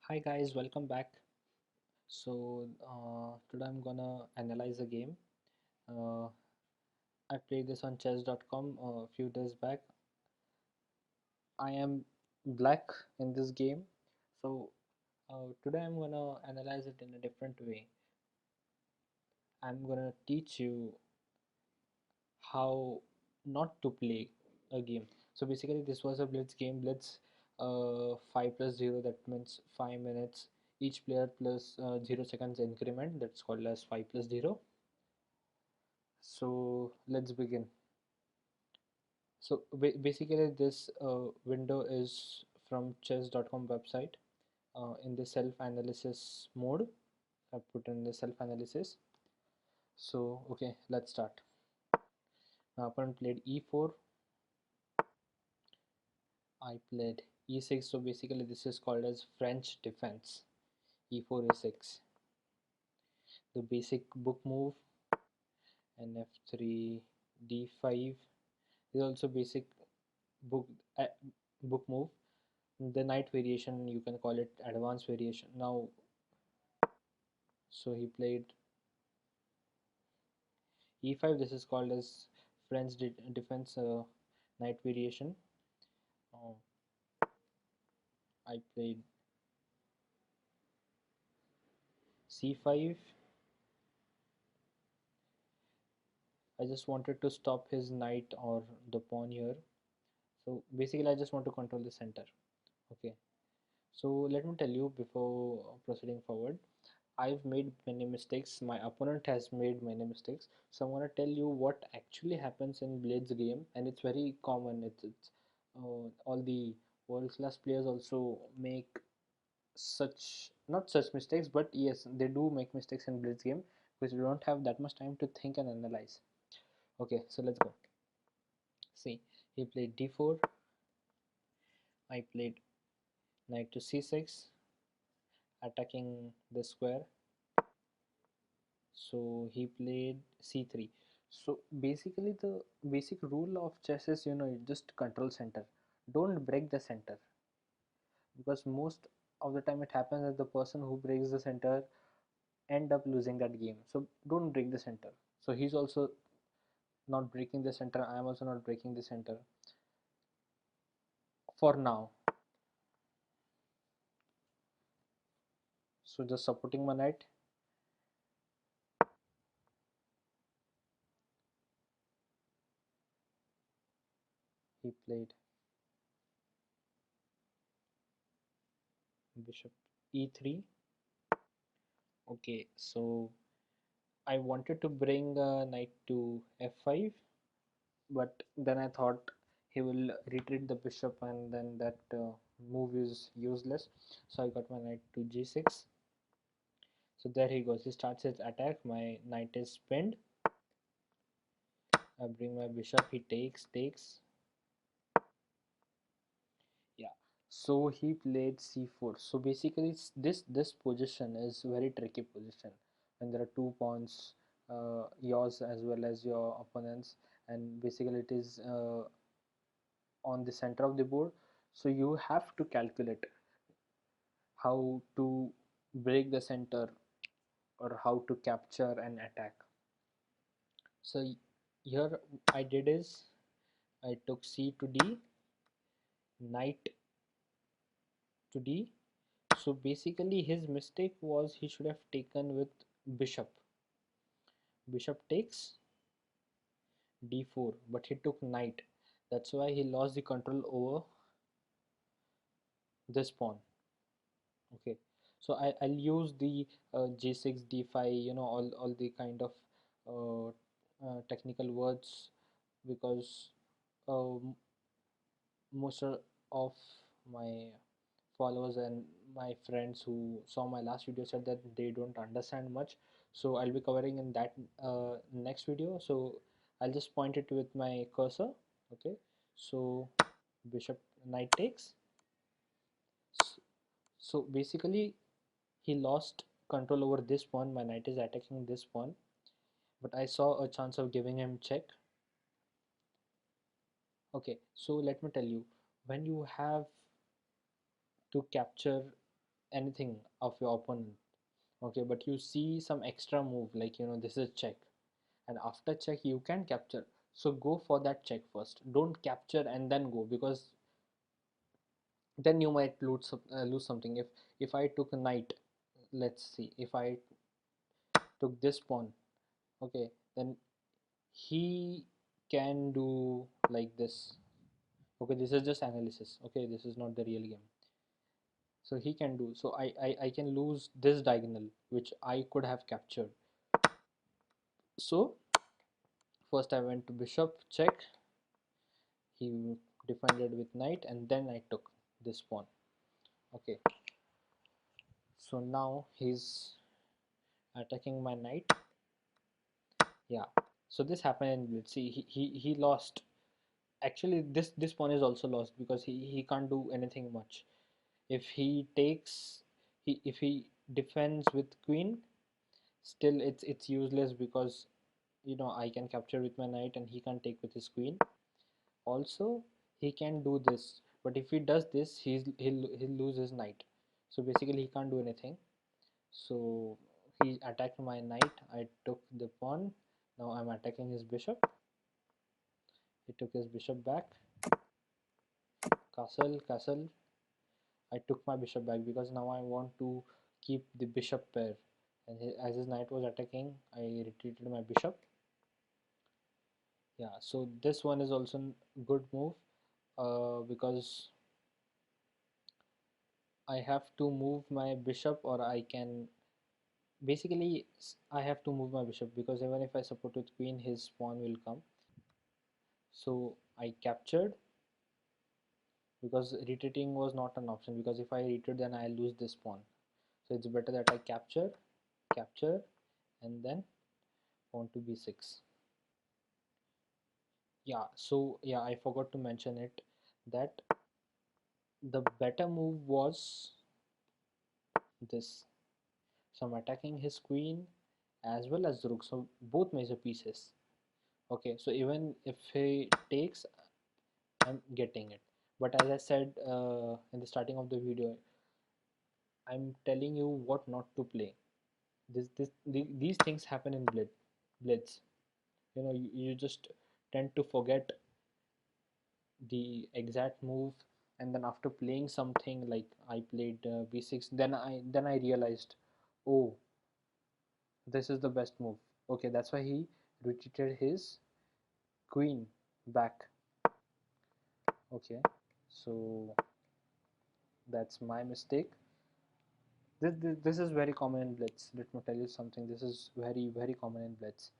Hi guys, welcome back. Today I'm gonna analyze a game. Uh, I played this on chess.com a few days back. I am black in this game, so today I'm gonna analyze it in a different way. I'm gonna teach you how not to play a game. So basically, this was a blitz game. Blitz 5 plus 0, that means 5 minutes. Each player plus 0 seconds increment, that's called as 5 plus 0. So let's begin. So basically this window is from chess.com website. In the self-analysis mode, I put in the self-analysis. So okay, let's start. Now opponent played e4, I played e6. So basically this is called as French defense. E4 e6. The basic book move, and f3 d5 is also basic book uh, book move. The knight variation, you can call it advanced variation. Now so he played e5. This is called as French defense knight variation. uh, I played c5. I just wanted to stop his knight or the pawn here. So basically I just want to control the center. Okay, so let me tell you before proceeding forward, I've made many mistakes, my opponent has made many mistakes, so I'm going to tell you what actually happens in Blades game, and it's very common. It's all the world class players also make such, not such mistakes, but yes, they do make mistakes in Blitz game because you don't have that much time to think and analyze. Okay, so let's go. See, he played d4, I played knight to c6, attacking the square. So he played c3. So basically the basic rule of chess is, you just control center, don't break the center, because most of the time it happens that the person who breaks the center end up losing that game. So don't break the center. So he's also not breaking the center, I am also not breaking the center for now. So just supporting my knight. He played bishop e3. Okay, so I wanted to bring knight to f5, but then I thought he will retreat the bishop and then that move is useless. So I got my knight to g6. So there he goes, he starts his attack, my knight is pinned. I bring my bishop, he takes. Yeah, so he played c4. So basically this position is very tricky position when there are two pawns, yours as well as your opponent's, and basically it is on the center of the board. So you have to calculate how to break the center or how to capture an attack. So here I did is I took c to d, knight to d. So basically his mistake was he should have taken with bishop. Bishop takes d4, but he took knight. That's why he lost the control over this pawn. Okay, so I'll use the g6 d5, all the kind of technical words, because um, most of my followers and my friends who saw my last video said that they don't understand much. So I'll be covering in that next video. So I'll just point it with my cursor. Okay, so bishop knight takes. So basically he lost control over this pawn, my knight is attacking this pawn, but I saw a chance of giving him check. Okay, so let me tell you, when you have to capture anything of your opponent. Okay, but you see some extra move, like this is check, and after check you can capture. So go for that check first, don't capture and then go, because then you might lose something. If I took a knight, let's see, if I took this pawn, okay, then he can do like this. Okay, this is just analysis, okay, this is not the real game. So he can do, so I can lose this diagonal which I could have captured. So first I went to bishop check, he defended with knight, and then I took this pawn. Okay, so now he's attacking my knight. Yeah, so this happened in Blitz. See, he lost. Actually, this pawn is also lost because he can't do anything much. If he takes, if he defends with queen, still it's useless, because I can capture with my knight and he can take with his queen. Also, he can do this, but if he does this, he'll lose his knight. So basically, he can't do anything. So he attacked my knight. I took the pawn. Now I'm attacking his bishop. He took his bishop back. Castle, castle. I took my bishop back because now I want to keep the bishop pair. And as his knight was attacking, I retreated my bishop. Yeah, so this one is also a good move, because I have to move my bishop, or I can basically I have to move my bishop, because even if I support with queen, his pawn will come. So I captured, because retreating was not an option, because if I retreat then I lose this pawn. So it's better that I capture, and then pawn to b6. Yeah, so yeah, I forgot to mention it, that the better move was this. So I'm attacking his queen as well as the rook, so both major pieces. Okay, so even if he takes, I'm getting it. But as I said in the starting of the video, I'm telling you what not to play. These things happen in Blitz. You just tend to forget the exact move, and then after playing something, like I played b6, then I realized, oh, this is the best move. Okay, that's why he retreated his queen back. Okay, so that's my mistake. This is very common in Blitz. Let me tell you something. This is very common in Blitz.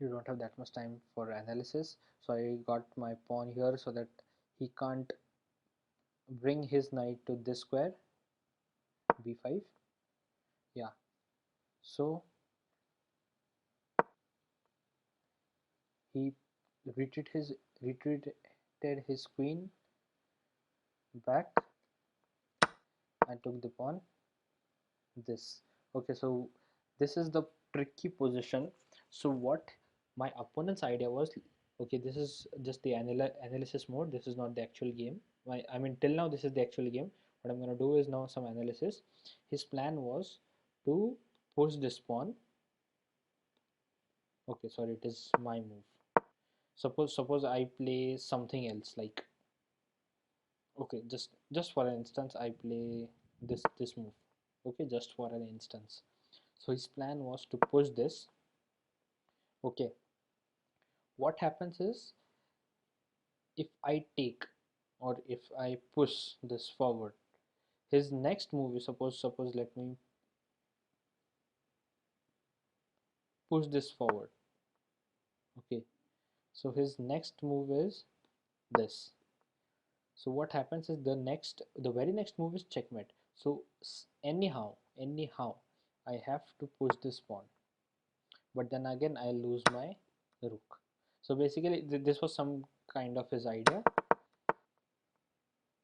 You don't have that much time for analysis. So I got my pawn here so that he can't bring his knight to this square, b5. Yeah. So he retreated his queen back and took the pawn this. Okay, so this is the tricky position. So what my opponent's idea was, okay, this is just the analysis mode, this is not the actual game. I mean, till now this is the actual game. What I'm going to do is now some analysis. His plan was to push this pawn. Okay, sorry, it is my move. Suppose I play something else, like, okay, just for an instance, I play this move. Okay, just for an instance. So his plan was to push this. Okay, what happens is, if I take, or if I push this forward, his next move is, suppose let me push this forward. Okay, so his next move is this. So what happens is, the very next move is checkmate. So anyhow I have to push this pawn, but then again I lose my rook. So basically this was some kind of his idea.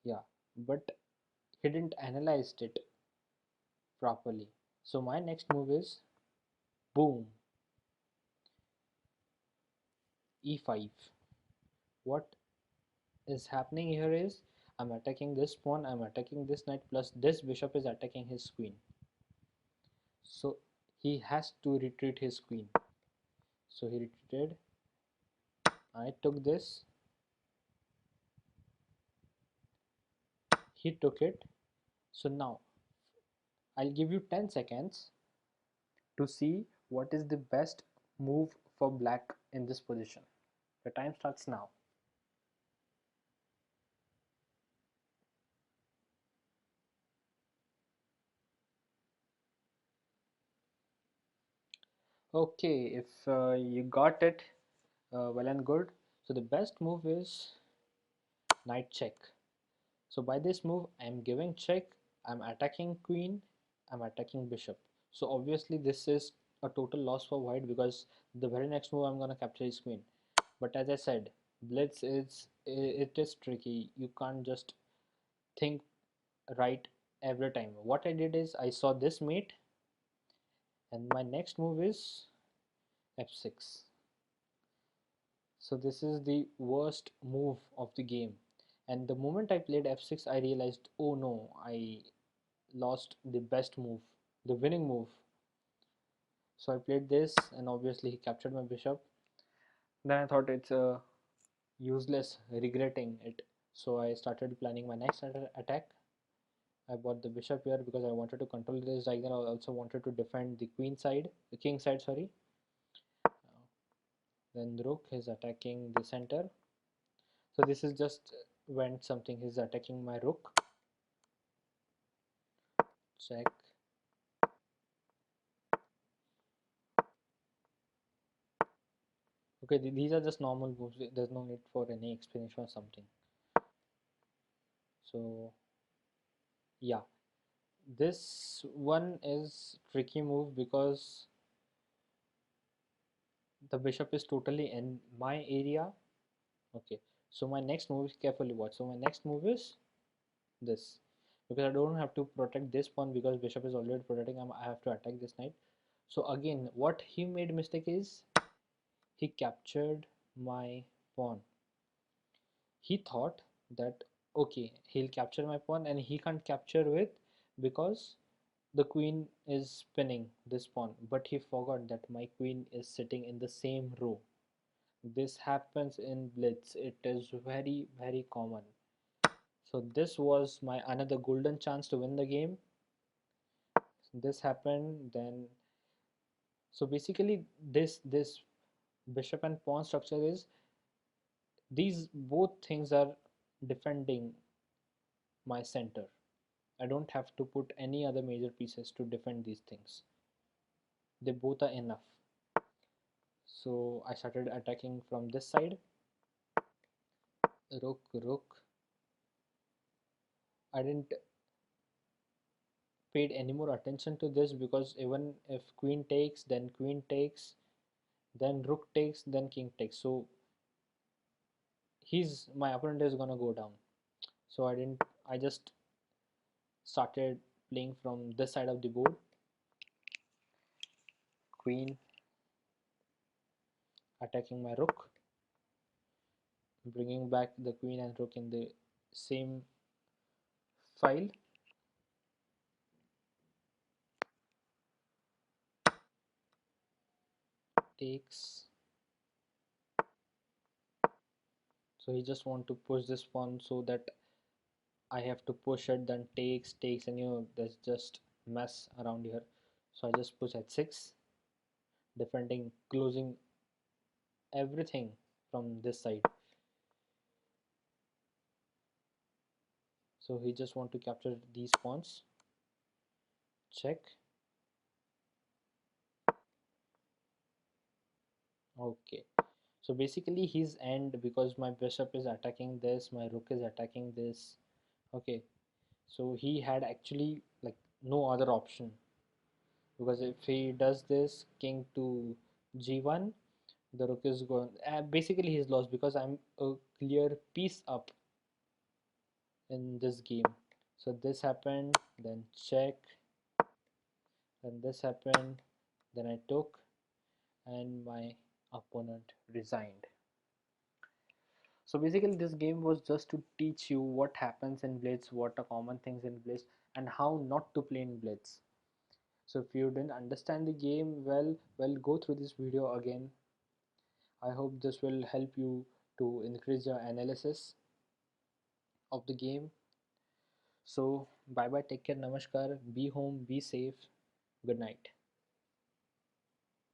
Yeah, but he didn't analyze it properly. So my next move is, boom, e5. What is happening here is, I'm attacking this pawn, I'm attacking this knight, plus this bishop is attacking his queen. So he has to retreat his queen. So he retreated. I took this. He took it. So now I'll give you 10 seconds to see what is the best move for black in this position. The time starts now. Okay, if you got it, well and good. So the best move is knight check. So by this move, I'm giving check, I'm attacking queen, I'm attacking bishop. So obviously this is a total loss for white because the very next move I'm gonna capture his queen. But as I said, blitz is tricky. You can't just think right every time. What I did is I saw this mate, and my next move is f6. So this is the worst move of the game. And the moment I played f6, I realized, oh no, I lost the best move, the winning move. So I played this, and obviously he captured my bishop. Then I thought it's useless regretting it. So I started planning my next attack. I bought the bishop here because I wanted to control this diagonal. I also wanted to defend the queen side, the king side, sorry. Then the rook is attacking the center. So this is just went something. He's attacking my rook. Check. Okay, these are just normal moves. There's no need for any explanation or something. So yeah, this one is tricky move because the bishop is totally in my area. Okay, so my next move is, carefully watch. So my next move is this, because I don't have to protect this pawn because bishop is already protecting. I have to attack this knight. So again, what he made mistake is he captured my pawn. He thought that okay, he'll capture my pawn and he can't capture with, because the queen is spinning this pawn, but he forgot that my queen is sitting in the same row. This happens in blitz. It is very common. So this was my another golden chance to win the game. This happened then. So basically this bishop and pawn structure is, these both things are defending my center. I don't have to put any other major pieces to defend these things. They both are enough. So I started attacking from this side. Rook, rook. I didn't paid any more attention to this because even if queen takes, then rook takes, then king takes. So my opponent is gonna go down. So I just started playing from this side of the board. Queen attacking my rook, bringing back the queen and rook in the same file. Takes. So he just want to push this pawn so that I have to push it, then takes, and there's just mess around here. So I just push h6, defending, closing everything from this side. So he just want to capture these pawns. Check. Okay. So basically his end, because my bishop is attacking this, my rook is attacking this. Okay. So he had actually like no other option, because if he does this king to g1, the rook is going, basically he's lost because I'm a clear piece up in this game. So this happened, then check, then this happened, then I took, and my opponent resigned. So basically this game was just to teach you what happens in Blitz, what are common things in Blitz, and how not to play in Blitz. So if you didn't understand the game well, go through this video again. I hope this will help you to increase your analysis of the game. So bye bye, take care, namaskar, be home, be safe, good night.